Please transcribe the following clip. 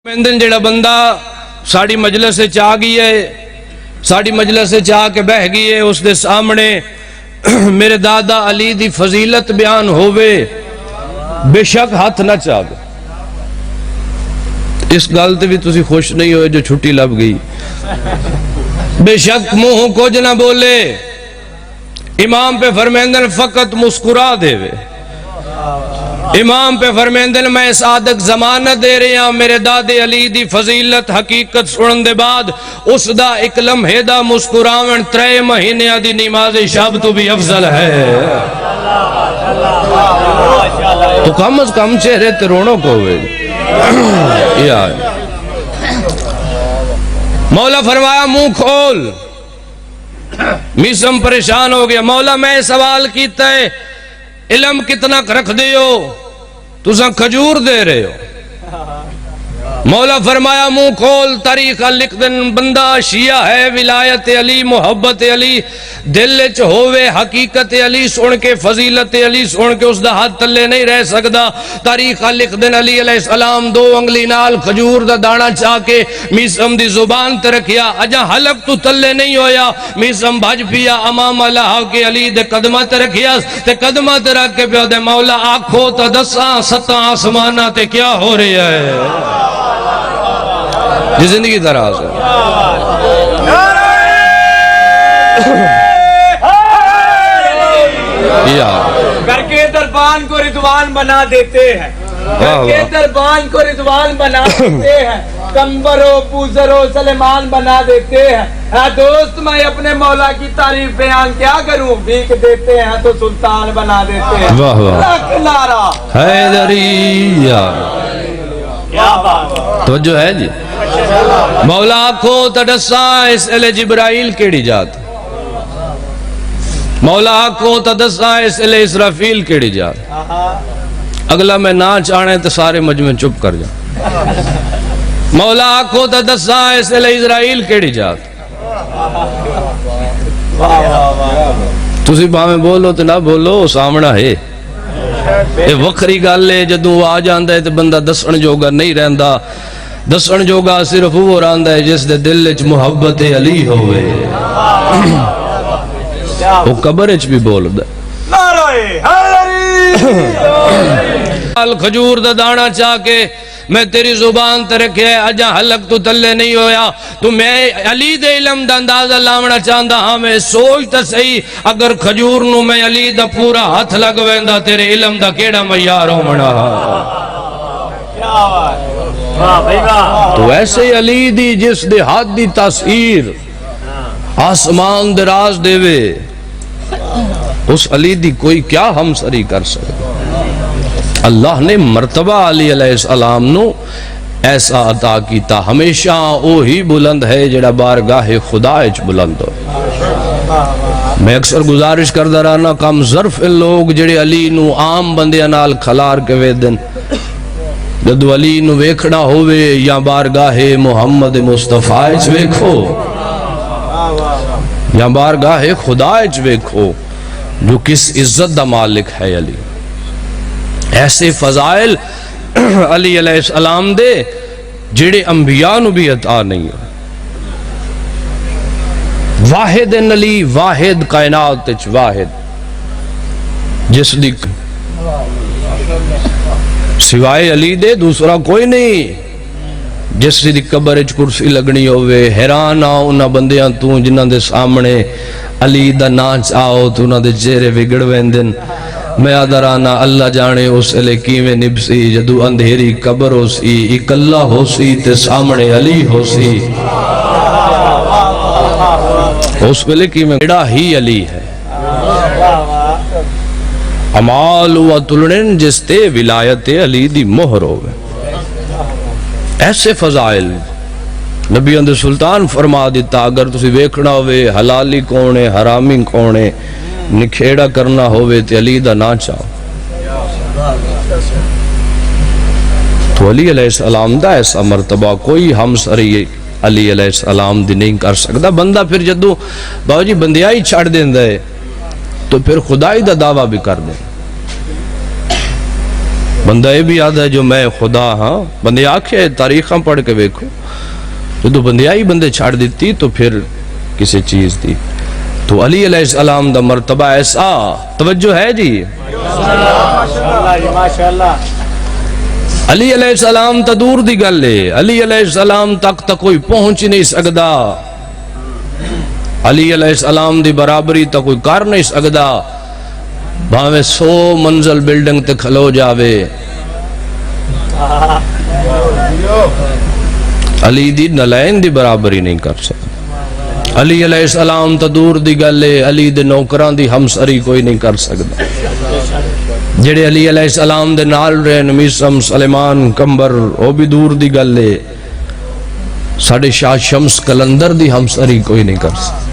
مندن جڑا بندہ ساڑی مجلس سے چاہ گئی ہے، ساڑی مجلس سے چاہ کے بہ گئی ہے، اس دے سامنے میرے دادا علی دی فضیلت بیان ہوئے، بے شک ہاتھ نہ چاہے۔ اس گالتے بھی تسی خوش نہیں ہوئے جو چھٹی لب گئی، بے شک منہ کچھ نہ بولے، امام پہ فرمیندن فقط مسکرا دے وے، امام پہ فرمیندن میں صادق ضمانت دے رہے ہیں میرے دادے علی دی فضیلت حقیقت سنن دے بعد اس دا ایک لمحے دا مسکراون 3 مہینے دی نماز شب تو بھی افضل ہے۔ تو کم از کم چہرے تے رونق ہوئے۔ مولا فرمایا منہ کھول، میسم پریشان ہو گیا، مولا میں سوال کیتا ہے علم کتنا رکھ دیو، تساں کھجور دے رہے ہو۔ مولا فرمایا منہ کھول، تاریخ لکھ دن بندہ شیعہ ہے، ولایت علی محبت علی دل چ ہوئے، حقیقت علی سن کے فضیلت علی سن کے اس دا ہاتھ تلے نہیں رہ سکدا۔ تاریخ لکھ دن علی علیہ السلام 2 انگلی نال کھجور دا دانا چاہ کے میسم دی زبان تے رکھیا، اجا حلق تو تلے نہیں ہویا، میسم بھج پیا امام اللہ کے علی دے قدمہ تے رکھیا تے قدمہ تے رکھ کے پیا دے مولا آنکھو تا 10 7 آسمانہ تے کیا ہو رہا ہے یہ زندگی دراز ہے۔ کر کے دربان کو رضوان بنا دیتے ہیں، کر کے دربان کو رضوان بنا دیتے ہیں، کمبر و پوزر و سلیمان بنا دیتے ہیں۔ اے دوست میں اپنے مولا کی تعریف بیان کیا کروں، بھیک دیتے ہیں تو سلطان بنا دیتے ہیں۔ واہ واہ لاکھ نعرہ حیدریہ، کیا بات تو جو ہے جی مولا آنکھوں تڈساں اس علیہ جبرائیل کیڑی جات، مولا آنکھوں تڈساں اس علیہ اسرافیل کیڑی جات، اگلا میں نہ چاہنے تو سارے مجمع چپ کر جا۔ مولا آنکھوں تڈساں اس علیہ اسرائیل کیڑی جات، تسی باہیں بولو تو نہ بولو سامنا ہے، یہ وکری گل ہے جدوں آ جاندا ہے تو بندہ دسن جوگا نہیں رہندا، دسن جوگا صرف وہ رہندا ہے جس دے دل وچ محبت علی ہوئے، وہ قبر وچ بھی بولدا کھجور دا دانا چاہ کے میں تیری زبان تے رکھے اجا حلق تو تلے نہیں ہویا، تو میں علی دے علم دا اندازہ لاونا چاہندا ہاں، میں سوچ تا صحیح اگر کھجور نو میں علی دا پورا ہاتھ لگ ویندا تیرے علم دا کیڑا معیار ہونا۔ تو ایسے علی دی جس دے ہاتھ دی تاثیر آسمان دراز دے وے، اس علی دی کوئی کیا ہم سری کر سکے۔ اللہ نے مرتبہ علی علیہ السلام نو ایسا عطا کیتا، ہمیشہ وہی بلند ہے جڑا بارگاہ خدا اچ بلند ہو۔ میں اکثر گزارش کردہ رہنا کم ظرف لوگ جڑے علی نو عام بندیاں نال کھلار کے ویدن، جدو علی نو ویکھنا ہوئے یا بارگاہ محمد مصطفیٰ اچ ویکھو یا بارگاہ خدا اچ ویکھو جو کس عزت دا مالک ہے علی۔ ایسے فضائل علی علیہ السلام دے جڑے انبیاء نو بھی عطا نہیں ہے۔ واحد علی، واحد کائنات اچ واحد، جس دی سوائے علی دے دوسرا کوئی نہیں، جس دی قبر اچ کرسی لگنی ہوئے، حیران آؤ انہاں بندیاں تو جنہاں دے سامنے علی دا نا چاہو تو انہاں دے چہرے وگڑ ویندن۔ میں آدھرانا اللہ جانے اس علیہ کیویں نبسی جدو اندھیری قبر ہو سی، ایک اللہ ہو سی تے سامنے علی ہو سی، اس علیہ کیویں بڑا ہی علی ہے۔ عمال و تلنن جس تے ولایت علی دی مہر ہوئے۔ ایسے فضائل نبی اندر سلطان فرما دیتا، اگر تسی ویکھنا ہوئے حلالی کونے حرامی کونے نکھیڑا کرنا ہوئے تے علی دا نا چاہو، تو علی علیہ السلام دا ایسا مرتبہ کوئی ہم سری علی علیہ السلام دی نہیں کر سکتا۔ بندہ پھر جدو باو جی بندیائی چھڑ دیں دے تو پھر خدائی دا دعویٰ بھی کر دیں، بندہ یہ بھی یاد ہے جو میں خدا ہاں بندے آکھے تاریخاں پڑھ کے ویکھو جو بندیائی بندے چھاڑ دیتی تو پھر کسی چیز دی تو علی علیہ السلام دا مرتبہ ایسا توجہ ہے جی ماشاءاللہ علی علیہ السلام تا دور دی گل ہے علی علیہ السلام تک تا کوئی پہنچ نہیں سکدا علی علیہ السلام دی برابری تا کوئی کر نہیں سکدا بھاویں 100 منزل بلڈنگ تے کھلو جاوے علی دی نلائن دی برابری نہیں کر سکتا علی علیہ السلام تا دور دی گل ہے علی دے نوکران دی ہمسری کوئی نہیں کر سکتا جڑے علی علیہ السلام دے نال رہے میثم سلیمان کمبر وہ بھی دور دی گل ہے ساڑھے شاہ شمس کلندر دی ہمسری کوئی نہیں کر سکتا